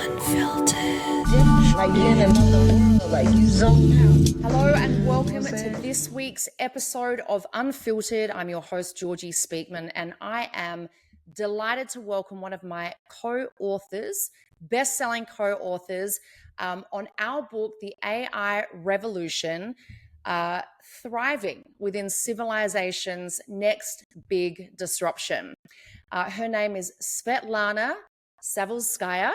Unfiltered. Like you're in another world, like you zone out. Hello and welcome to this week's episode of Unfiltered. I'm your host, Georgii Speakman, and I am delighted to welcome one of my co-authors, best-selling co-authors, on our book, The AI Revolution, Thriving Within Civilization's Next Big Disruption. Her name is Svetlana Zavelskaya.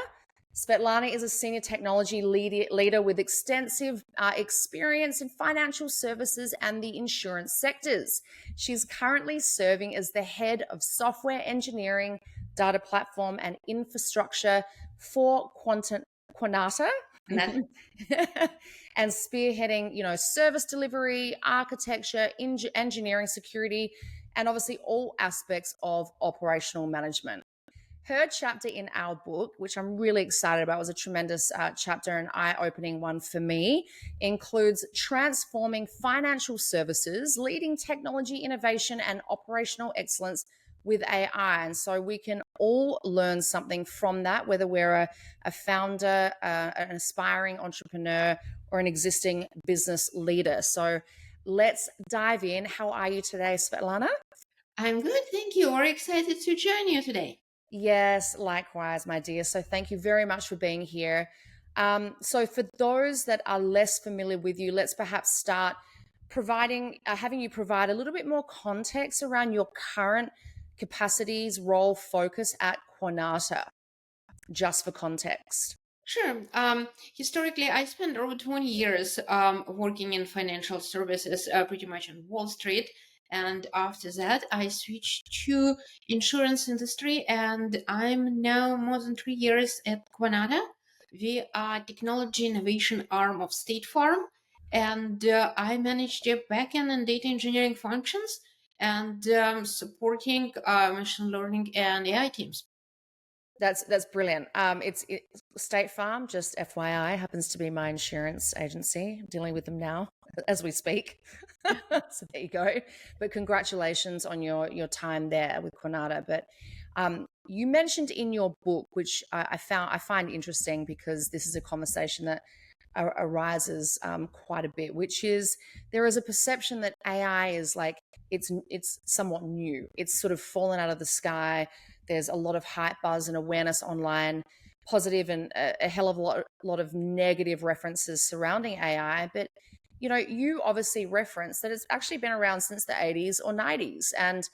Svetlana is a senior technology leader with extensive experience in financial services and the insurance sectors. She's currently serving as the head of software engineering, data platform, and infrastructure for Quanata. And spearheading, service delivery, architecture, engineering, security, and obviously all aspects of operational management. Her chapter in our book, which I'm really excited about, was a tremendous chapter, an eye-opening one for me, includes transforming financial services, leading technology innovation and operational excellence with AI. And so we can all learn something from that, whether we're a founder, an aspiring entrepreneur, or an existing business leader. So let's dive in. How are you today, Svetlana? I'm good, thank you. We're excited to join you today. Yes, likewise, my dear. So thank you very much for being here. So for those that are less familiar with you, let's perhaps start having you provide a little bit more context around your current capacities, role, focus at Quanata, just for context. Sure. Historically, I spent over 20 years working in financial services, pretty much on Wall Street. And after that, I switched to insurance industry, and I'm now more than 3 years at Quanata. We are technology innovation arm of State Farm, and I manage their backend and data engineering functions and supporting machine learning and AI teams. That's brilliant. It's State Farm, just FYI, happens to be my insurance agency. I'm dealing with them now as we speak. So there you go. But congratulations on your time there with Quanata. But you mentioned in your book, which I find interesting because this is a conversation that arises quite a bit, which is there is a perception that AI is like it's somewhat new. It's sort of fallen out of the sky. There's a lot of hype, buzz, and awareness online, positive and a hell of a lot of negative references surrounding AI. But you obviously reference that it's actually been around since the 80s or 90s, and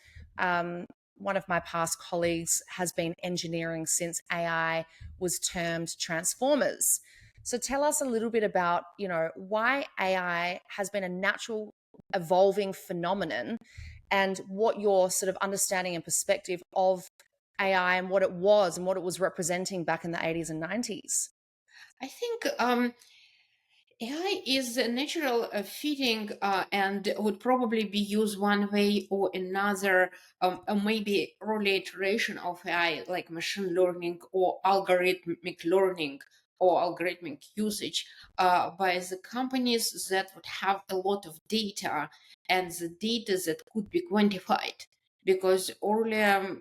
one of my past colleagues has been engineering since AI was termed transformers. So tell us a little bit about, why AI has been a natural evolving phenomenon and what your sort of understanding and perspective of AI and what it was and what it was representing back in the 80s and 90s. I think AI is a natural fitting and would probably be used one way or another, maybe early iteration of AI like machine learning or algorithmic learning or algorithmic usage by the companies that would have a lot of data and the data that could be quantified. Because earlier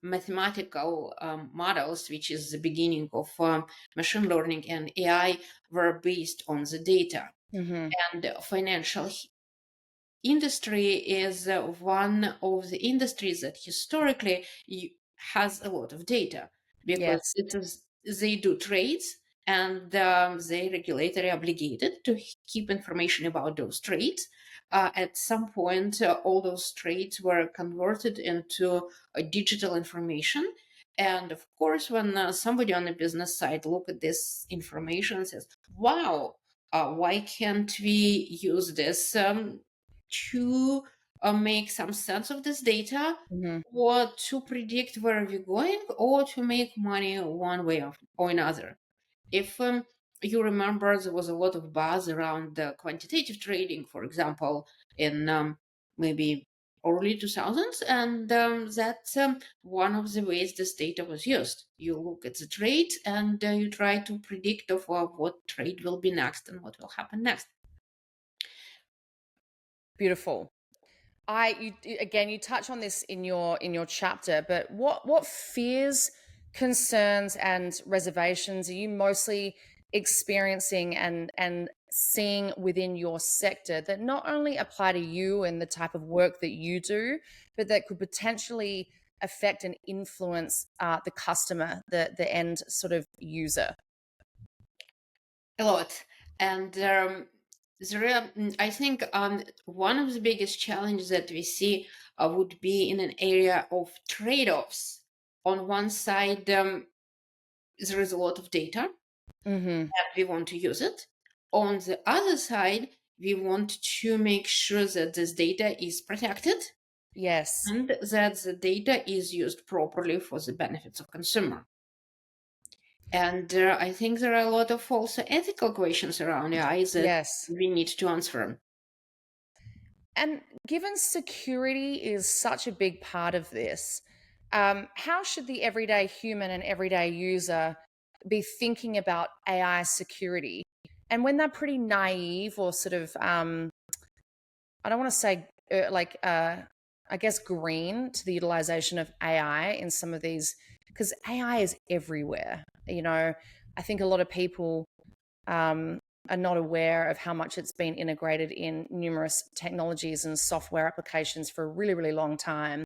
mathematical models, which is the beginning of machine learning and AI, were based on the data. Mm-hmm. And financial industry is one of the industries that historically has a lot of data because Yes. they do trades, and they regulatory obligated to keep information about those trades. At some point, all those trades were converted into digital information. And of course, when somebody on the business side look at this information and says, wow, why can't we use this to make some sense of this data, Mm-hmm. or to predict where we're going, or to make money one way or another. If you remember, there was a lot of buzz around quantitative trading, for example, in maybe early 2000s, and that's one of the ways this data was used. You look at the trade and you try to predict of what trade will be next and what will happen next. Beautiful. You touch on this in your chapter, but what fears concerns and reservations are you mostly experiencing and seeing within your sector that not only apply to you and the type of work that you do, but that could potentially affect and influence the customer, the end sort of user? A lot. And I think one of the biggest challenges that we see would be in an area of trade-offs. On one side, there is a lot of data Mm-hmm. that we want to use it. On the other side, we want to make sure that this data is protected Yes. and that the data is used properly for the benefits of consumer. And I think there are a lot of also ethical questions around AI that Yes. we need to answer. And given security is such a big part of this, how should the everyday human and everyday user be thinking about AI security? And when they're pretty naive or sort of, I don't want to say I guess green to the utilization of AI in some of these, because AI is everywhere. I think a lot of people are not aware of how much it's been integrated in numerous technologies and software applications for a really, really long time.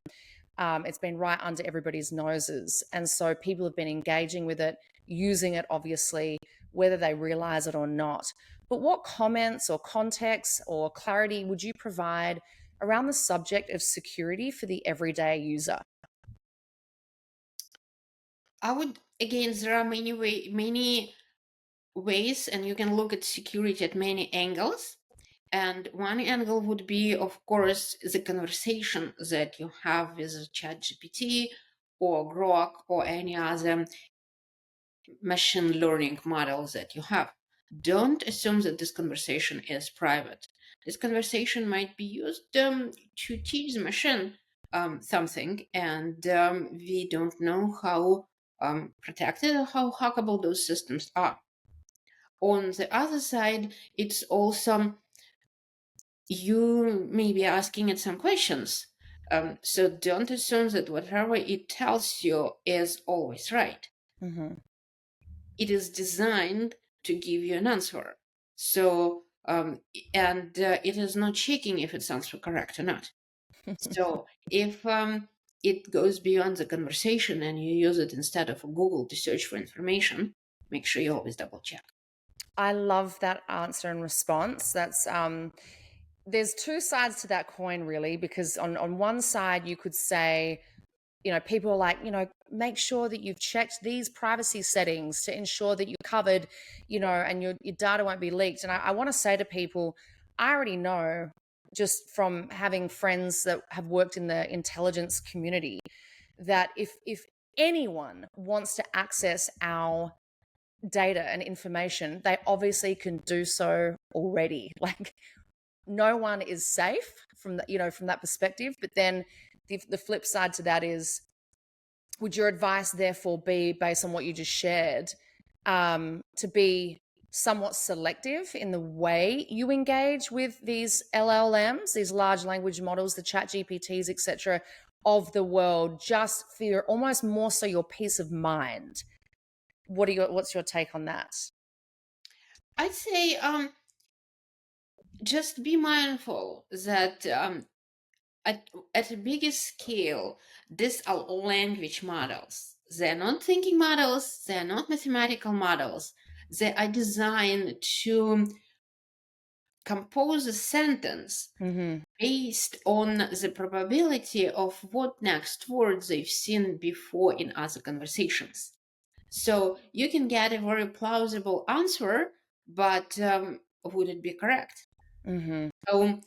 It's been right under everybody's noses. And so people have been engaging with it, using it, obviously, whether they realize it or not. But what comments or context or clarity would you provide around the subject of security for the everyday user? I would, again, there are many ways, and you can look at security at many angles. And one angle would be, of course, the conversation that you have with ChatGPT or Grok or any other machine learning models that you have. Don't assume that this conversation is private. This conversation might be used to teach the machine something, and we don't know how protected or how hackable those systems are. On the other side, it's also you may be asking it some questions. So don't assume that whatever it tells you is always right. Mm-hmm. It is designed to give you an answer. So, it is not checking if it's answer correct or not. So if it goes beyond the conversation and you use it instead of Google to search for information, make sure you always double check. I love that answer and response. That's there's two sides to that coin, really, because on one side you could say, people are like, make sure that you've checked these privacy settings to ensure that you're covered, and your data won't be leaked. And I want to say to people, I already know, just from having friends that have worked in the intelligence community, that if anyone wants to access our data and information, they obviously can do so already. Like, no one is safe from from that perspective. But then the flip side to that is, would your advice therefore be, based on what you just shared, to be somewhat selective in the way you engage with these LLMs, these large language models, the chat GPTs, etc., of the world, just for almost more so your peace of mind? What's your take on that? I'd say just be mindful that at a bigger scale, these are language models. They're not thinking models, they're not mathematical models. They are designed to compose a sentence Mm-hmm. based on the probability of what next words they've seen before in other conversations. So you can get a very plausible answer, but would it be correct? Mm-hmm. So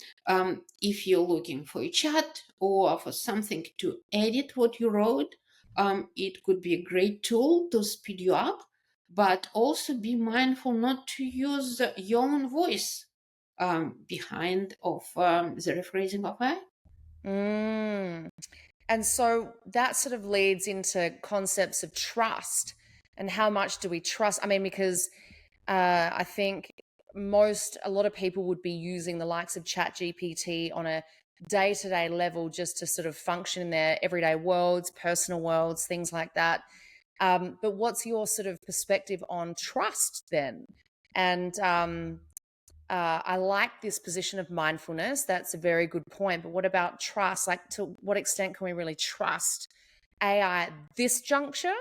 if you're looking for a chat or for something to edit what you wrote, it could be a great tool to speed you up, but also be mindful not to use your own voice behind of the rephrasing of it. Mm. And so that sort of leads into concepts of trust, and how much do we trust? I mean, because I think a lot of people would be using the likes of Chat GPT on a day-to-day level just to sort of function in their everyday worlds, personal worlds, things like that. But what's your sort of perspective on trust then? And I like this position of mindfulness. That's a very good point. But what about trust? Like, to what extent can we really trust AI at this juncture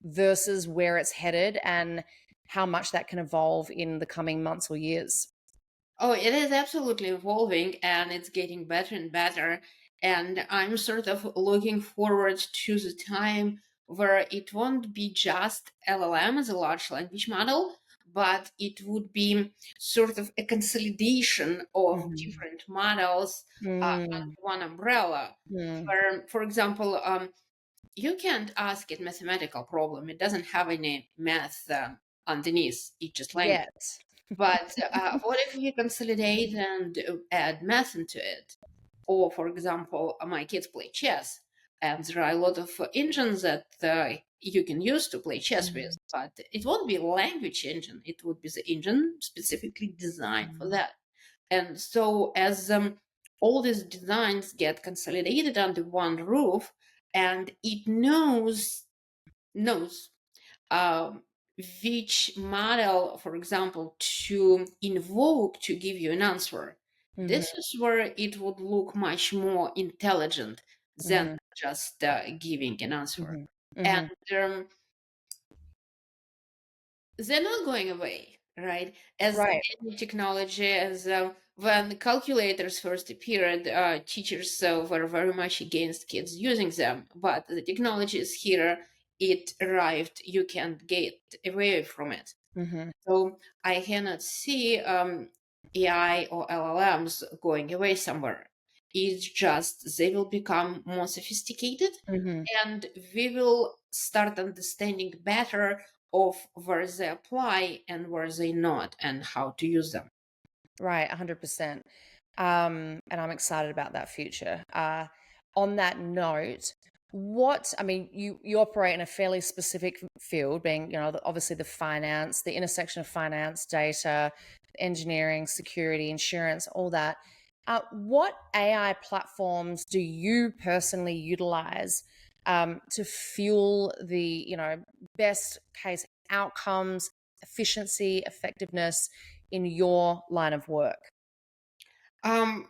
versus where it's headed, and how much that can evolve in the coming months or years? Oh, it is absolutely evolving and it's getting better and better. And I'm sort of looking forward to the time where it won't be just LLM as a large language model, but it would be sort of a consolidation of Mhm. different models under Mm, one umbrella. mm. Where, for example, you can't ask it mathematical problem. It doesn't have any math underneath. It's just language. Yet. But what if you consolidate and add math into it? Or, for example, my kids play chess, and there are a lot of engines that you can use to play chess with, Mm, but it won't be a language engine. It would be the engine specifically designed for mm, that. And so, as all these designs get consolidated under one roof, and it knows um, which model, for example, to invoke to give you an answer. mhm, This is where it would look much more intelligent than mhm, just giving an answer. mhm, And mhm. um, they're not going away, right? As Right. any technology, as when calculators first appeared, teachers were very much against kids using them. But the technology is here, it arrived, you can't get away from it. Mhm, So I cannot see AI or LLMs going away somewhere. It's just they will become more sophisticated mhm. and we will start understanding better of where they apply and where they not and how to use them. Right, 100%. And I'm excited about that future. On that note, I mean, you operate in a fairly specific field, being, obviously the finance, the intersection of finance, data, engineering, security, insurance, all that. What AI platforms do you personally utilize to fuel the, best case outcomes, efficiency, effectiveness in your line of work? Um,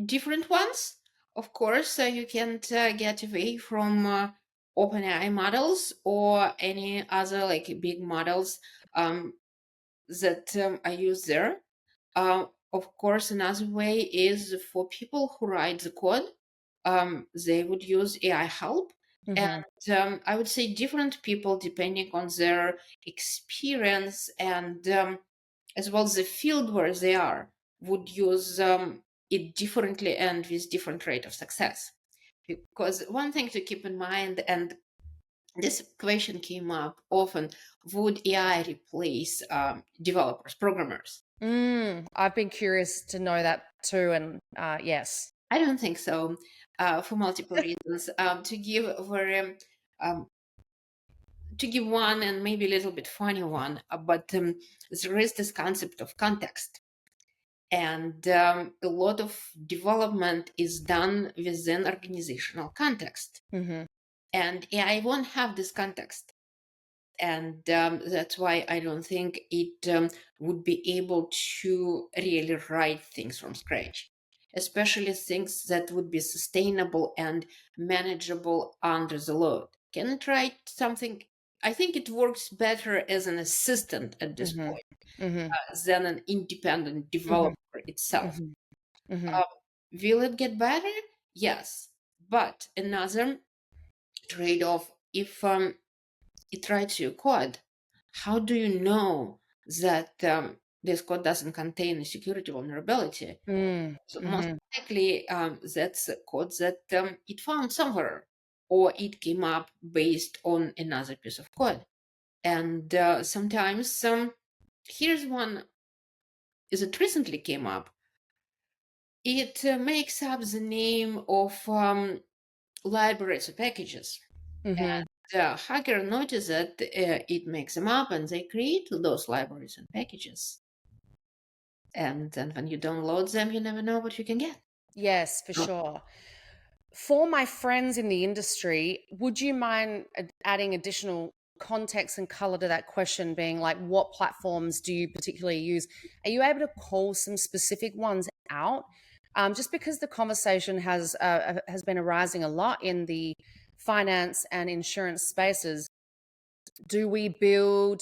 Different ones, of course, you can't get away from OpenAI models or any other like big models um, that I use there. Of course, another way is for people who write the code, they would use AI help. Mhm, And I would say different people, depending on their experience and as well as the field where they are, would use it differently and with different rate of success. Because one thing to keep in mind, and this question came up often, would AI replace developers, programmers? I've been curious to know that too, and yes. I don't think so, for multiple reasons. Um, to give one and maybe a little bit funny one, but there is this concept of context, and a lot of development is done within organizational context, Mhm, and AI won't have this context. And that's why I don't think it would be able to really write things from scratch, especially things that would be sustainable and manageable under the load. Can it write something? I think it works better as an assistant at this mhm, point mhm, than an independent mhm, developer itself. mhm, mhm, Uh, will it get better? Yes. But another trade off, if it writes you code, how do you know that this code doesn't contain a security vulnerability? So most mhm, likely, that's a code that it found somewhere, or it came up based on another piece of code. And sometimes, here's one that recently came up. It makes up the name of libraries or packages. mhm. And the hacker noticed that it makes them up and they create those libraries and packages. And then when you download them, you never know what you can get. Yes, for Oh. sure. For my friends in the industry, would you mind adding additional context and color to that question being like, what platforms do you particularly use? Are you able to call some specific ones out? Just because the conversation has been arising a lot in the finance and insurance spaces. Do we build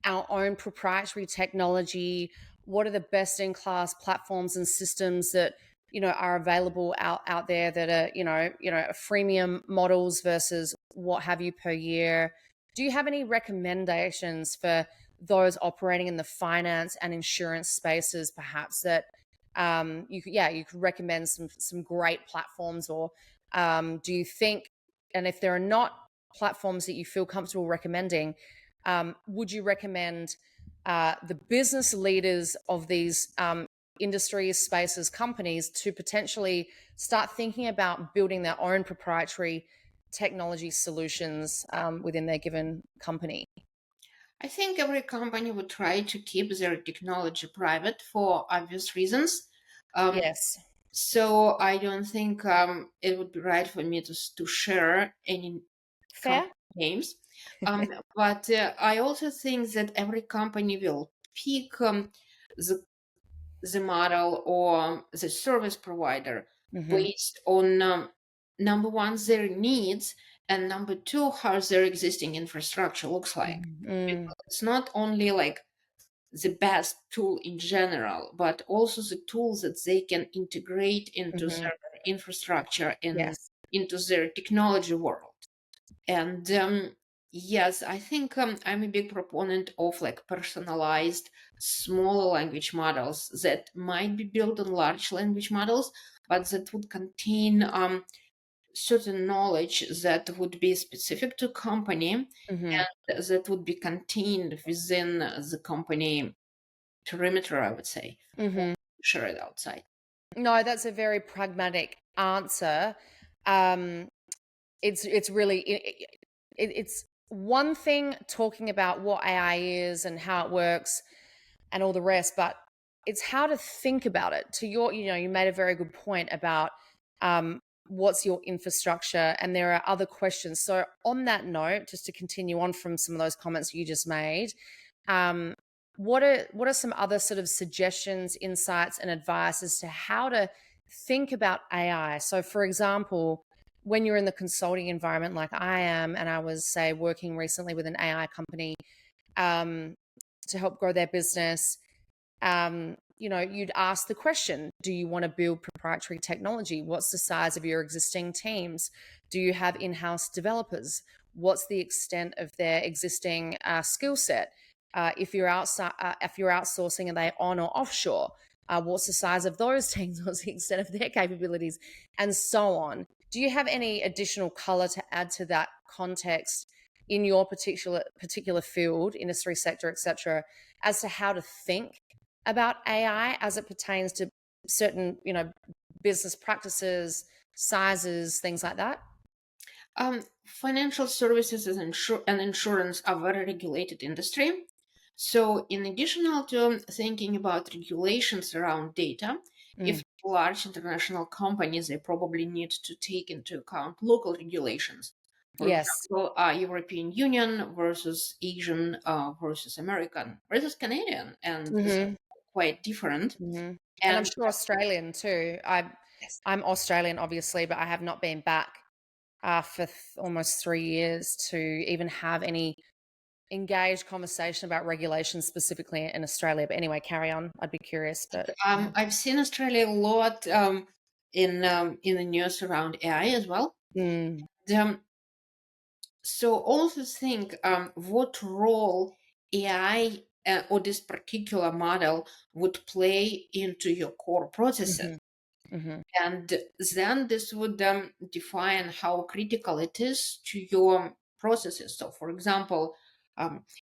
our own proprietary technology? What are the best in class platforms and systems that are available out there that are freemium models versus what have you per year? Do you have any recommendations for those operating in the finance and insurance spaces, perhaps that you could recommend some great platforms, or do you think, and if there are not platforms that you feel comfortable recommending, would you recommend the business leaders of these industries, spaces, companies to potentially start thinking about building their own proprietary technology solutions within their given company? I think every company would try to keep their technology private for obvious reasons. Um, Yes. so I don't think it would be right for me to share any Fair? company names. But I also think that every company will pick the the model or the service provider Mm-hmm. based on number one, their needs, and number two, how their existing infrastructure looks like. Mm-hmm. Because it's not only like the best tool in general, but also the tools that they can integrate into Mm-hmm. their infrastructure and Yes. into their technology world. And yes, I think I'm a big proponent of like personalized smaller language models that might be built on large language models, but that would contain certain knowledge that would be specific to company Mm-hmm. and that would be contained within the company perimeter, I would say, or Mm-hmm. share it outside. No, that's a very pragmatic answer. Um, it's really it's one thing talking about what AI is and how it works and all the rest, but it's how to think about it. To your, you made a very good point about what's your infrastructure, and there are other questions. So on that note, just to continue on from some of those comments you just made, um, what are some other sort of suggestions, insights, and advice as to how to think about AI? So, for example, when you're in the consulting environment like I am, and I was, say, working recently with an AI company um, to help grow their business, you'd ask the question, do you want to build proprietary technology? What's the size of your existing teams? Do you have in-house developers? What's the extent of their existing skill set? If you're outsourcing, are they on or offshore? What's the size of those teams? What's the extent of their capabilities? And so on. Do you have any additional color to add to that context in your particular field, industry sector, etc., as to how to think about AI as it pertains to certain, business practices, sizes, things like that? Financial services and insurance are very regulated industry. So, in addition to thinking about regulations around data, Mm. if large international companies, they probably need to take into account local regulations. For Yes. example, European Union versus Asian versus American versus Canadian, and these are Hmm. quite different. Hmm. And I'm And sure Australian too. yes, I'm Australian, obviously, but I have not been back for almost 3 years to even have any engaged conversation about regulations specifically in Australia. But anyway, carry on. I'd be curious. But I've seen Australia a lot in the news around AI as well. mm, Um, so also think what role AI or this particular model would play into your core processes. hmm, hmm, And then this would define how critical it is to your processes. So, for example,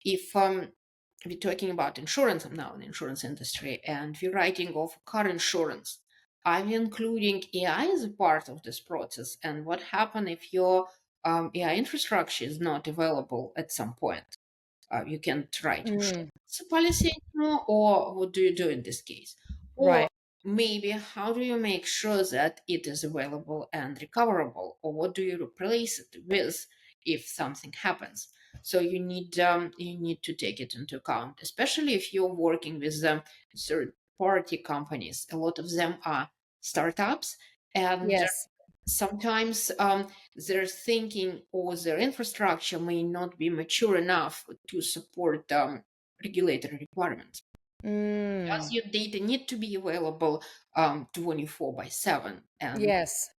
if we're talking about insurance, I'm now in the insurance industry, and we're writing off car insurance, I'm including AI as a part of this process. And what happens if your AI infrastructure is not available at some point? You can write mm, insurance policy, or what do you do in this case? Or right. maybe how do you make sure that it is available and recoverable? Or what do you replace it with if something happens? So you need to take it into account, especially if you're working with third party companies. A lot of them are startups, and Yes. sometimes their thinking or their infrastructure may not be mature enough to support regulatory requirements. Does Mm. your data need to be available 24 by 7? And Yes.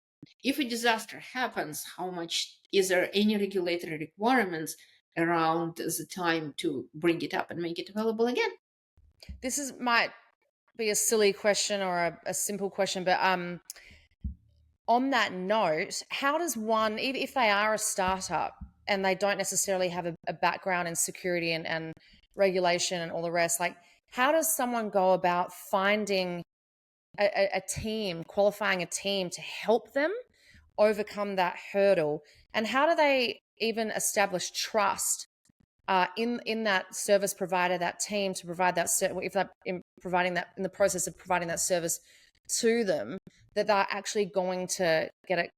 if a disaster happens, how much is there any regulatory requirements around the time to bring it up and make it available again? This is might be a silly question or a simple question, but on that note, how does one, if they are a startup and they don't necessarily have a background in security and regulation and all the rest, like how does someone go about finding a team, qualifying a team to help them overcome that hurdle? And how do they even establish trust in that service provider, that team to provide that if they're providing that in the process of providing that service to them, that they're actually going to get it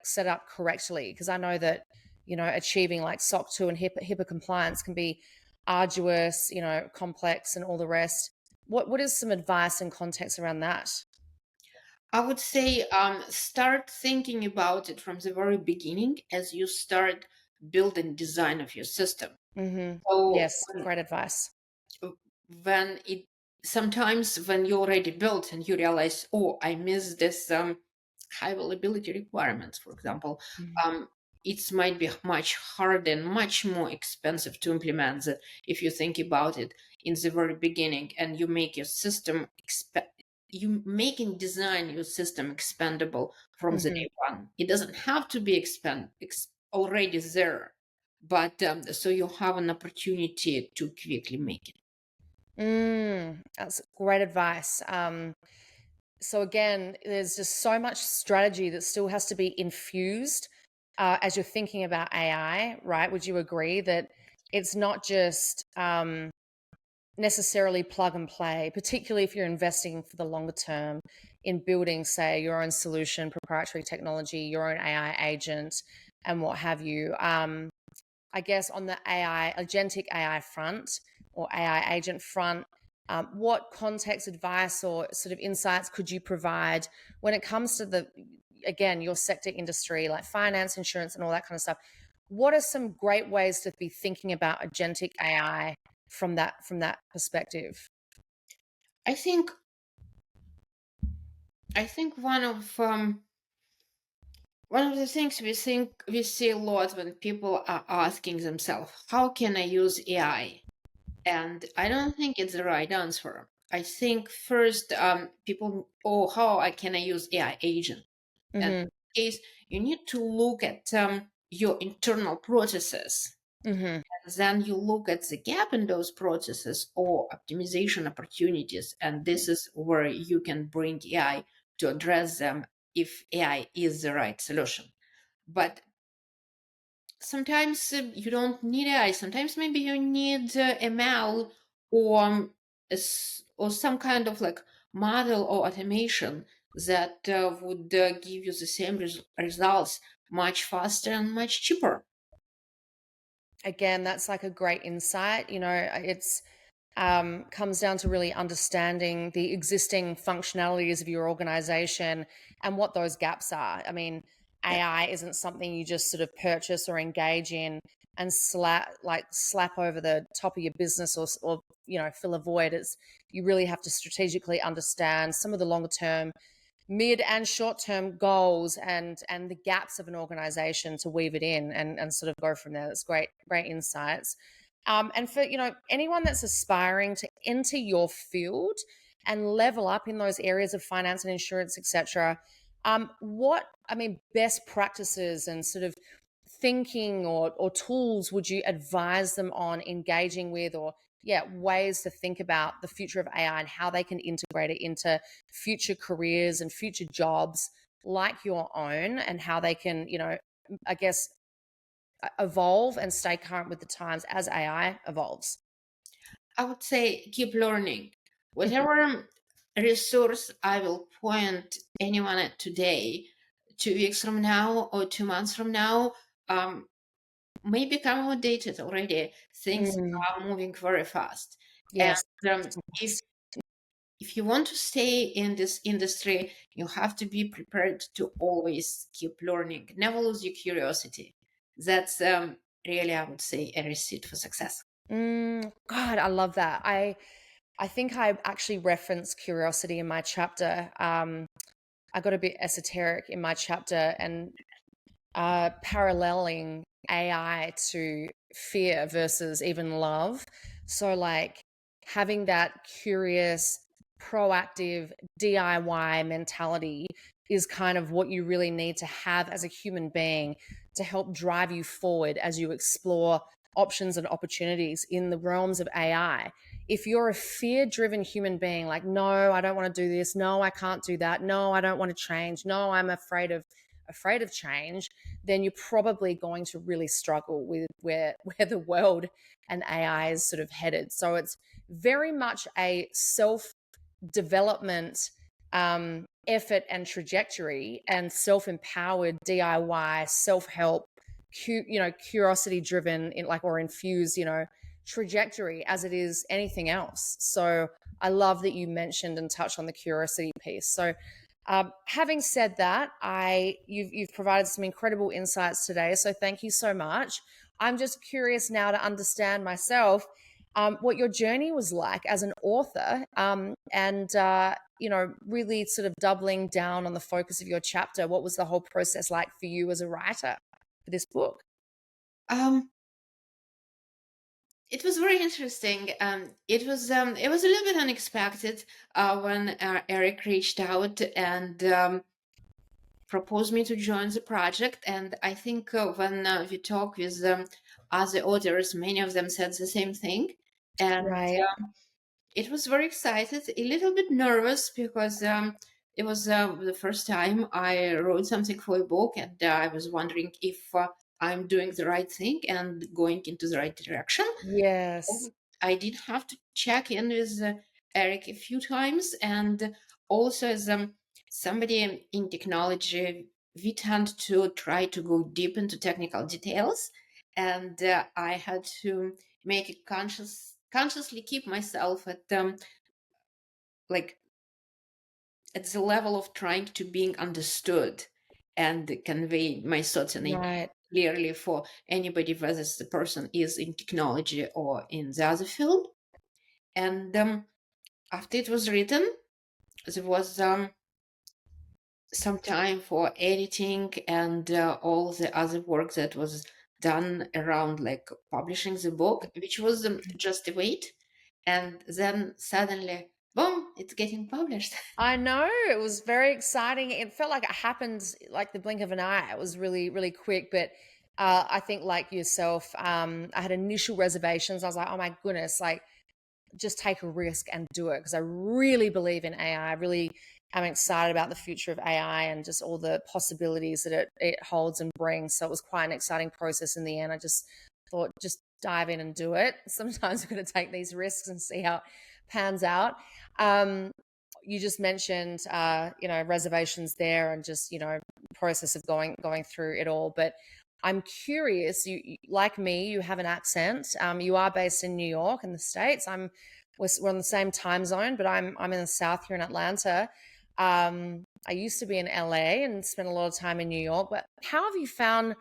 set up correctly? Because I know that achieving like SOC 2 and HIPAA compliance can be arduous, complex, and all the rest. What is some advice and context around that? I would say start thinking about it from the very beginning as you start building design of your system. Mm-hmm. So Yes, great advice. when it sometimes when you already built and you realize, oh, I missed this high availability requirements, for example, Mhm. um, it might be much harder and much more expensive to implement that if you think about it in the very beginning and you make your system you make and design your system expandable from the Mhm. day one. It doesn't have to be already there, but so you have an opportunity to quickly make it. That's great advice. So again, there's just so much strategy that still has to be infused as you're thinking about AI, right? Would you agree that it's not just necessarily plug and play, particularly if you're investing for the longer term in building, say, your own solution, proprietary technology, your own AI agent, and what have you? I guess on the AI, agentic AI front or AI agent front, what context, advice, or sort of insights could you provide when it comes to again, your sector industry, like finance, insurance, and all that kind of stuff? What are some great ways to be thinking about agentic AI from that perspective? I think one of the things we see a lot when people are asking themselves, how can I use AI? And I don't think it's the right answer. I think first people, oh, can I use AI agent? And Mm-hmm. in this case, you need to look at your internal processes. Mm-hmm. Then you look at the gap in those processes or optimization opportunities, and this is where you can bring AI to address them if AI is the right solution. But sometimes you don't need AI. Sometimes maybe you need ML or or some kind of like model or automation that would give you the same results much faster and much cheaper. Again, that's like a great insight. It's comes down to really understanding the existing functionalities of your organization and what those gaps are. I mean, Yeah. AI isn't something you just sort of purchase or engage in and slap over the top of your business or fill a void. It's you really have to strategically understand some of the longer term, mid and short term goals and the gaps of an organization to weave it in and sort of go from there. That's great insights. And for anyone that's aspiring to enter your field and level up in those areas of finance and insurance, etc., what I mean, best practices and sort of thinking or tools would you advise them on engaging with, or ways to think about the future of AI and how they can integrate it into future careers and future jobs like your own, and how they can I guess evolve and stay current with the times as AI evolves? I would say keep learning. Whatever resource I will point anyone at today, 2 weeks from now or 2 months from now, um, may become outdated already. Things Mm, are moving very fast. And yes. if you want to stay in this industry, you have to be prepared to always keep learning. Never lose your curiosity. That's really, I would say, a receipt for success. God, I love that. I think I actually referenced curiosity in my chapter. I got a bit esoteric in my chapter and paralleling AI to fear versus even love. So, like having that curious, proactive DIY mentality is kind of what you really need to have as a human being to help drive you forward as you explore options and opportunities in the realms of AI. If you're a fear driven human being, like, no, I don't want to do this. No, I can't do that. No, I don't want to change. No, I'm afraid of change, then you're probably going to really struggle with where the world and AI is sort of headed. So it's very much a self development effort and trajectory, and self empowered DIY self help, curiosity driven in like or infused, trajectory as it is anything else. So I love that you mentioned and touched on the curiosity piece. So having said that, you've provided some incredible insights today. So thank you so much. I'm just curious now to understand myself what your journey was like as an author, and really sort of doubling down on the focus of your chapter. What was the whole process like for you as a writer for this book? Um, it was very interesting. It was a little bit unexpected when Eric reached out and proposed me to join the project. And I think when we talk with other authors, many of them said the same thing. And Right. it was very excited, a little bit nervous because it was the first time I wrote something for a book, and I was wondering if I'm doing the right thing and going into the right direction. Yes. I did have to check in with Eric a few times, and also as somebody in technology, we tend to try to go deep into technical details, and I had to make a consciously keep myself at like at the level of trying to being understood and convey my thoughts and ideas Right. clearly for anybody, whether the person is in technology or in the other field. And after it was written, there was some time for editing and all the other work that was done around like publishing the book, which was just a wait. And then suddenly, boom, it's getting published. I know, it was very exciting. It felt like it happened like the blink of an eye. It was really, really quick. But I think, like yourself, I had initial reservations. I was like, oh my goodness, like just take a risk and do it because I really believe in AI. I really am excited about the future of AI and just all the possibilities that it holds and brings. So it was quite an exciting process in the end. I just thought, just dive in and do it. Sometimes we're going to take these risks and see how it pans out. You just mentioned, reservations there and just, process of going through it all. But I'm curious. Like me, you have an accent. You are based in New York in the States. We're on the same time zone, but I'm in the South here in Atlanta. I used to be in LA and spent a lot of time in New York. But how have you found,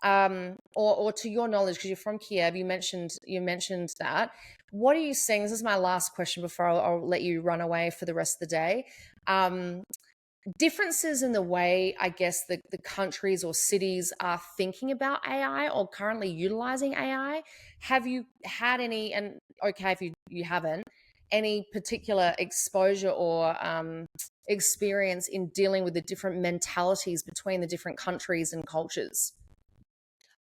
or to your knowledge, because you're from Kiev, you mentioned that. What are you seeing? This is my last question before I'll let you run away for the rest of the day. Um, Differences in the way, I guess, the countries or cities are thinking about AI or currently utilizing AI. Have you had any, and okay, if you haven't, any particular exposure or experience in dealing with the different mentalities between the different countries and cultures?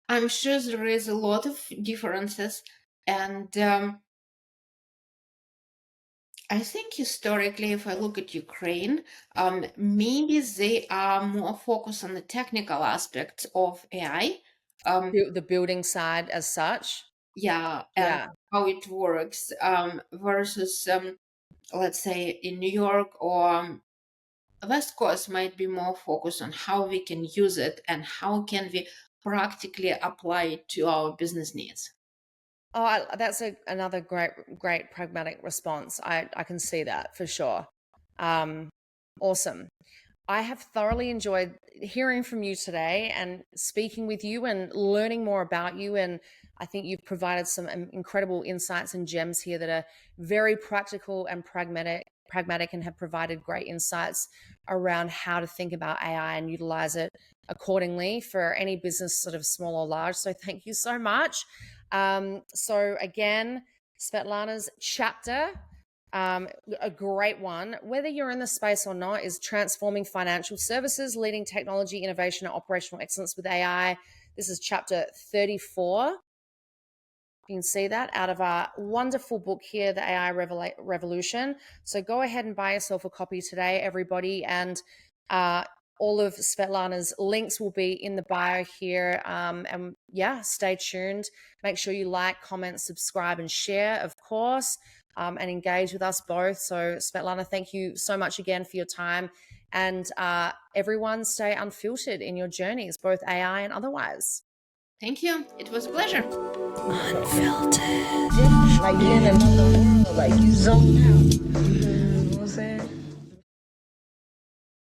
I'm sure there is a lot of differences, and I think historically, if I look at Ukraine, maybe they are more focused on the technical aspects of AI. The building side as such? Yeah, and Yeah. how it works versus, let's say, in New York or West Coast might be more focused on how we can use it and how can we practically apply to our business needs. Oh, that's another great pragmatic response. I can see that for sure. Awesome. I have thoroughly enjoyed hearing from you today and speaking with you and learning more about you. And I think you've provided some incredible insights and gems here that are very practical and pragmatic and have provided great insights around how to think about AI and utilize it accordingly for any business, sort of small or large. So thank you so much. So again, Svetlana's chapter, a great one, whether you're in the space or not, is Transforming Financial Services, Leading Technology, Innovation, and Operational Excellence with AI. This is chapter 34. You can see that out of our wonderful book here, The AI Revolution. So go ahead and buy yourself a copy today, everybody. And all of Svetlana's links will be in the bio here. And yeah, stay tuned. Make sure you like, comment, subscribe, and share, of course, and engage with us both. So Svetlana, thank you so much again for your time. And everyone stay unfiltered in your journeys, both AI and otherwise. Thank you. It was a pleasure. Different, like you're in another world, like you zoned out. You know what I'm saying?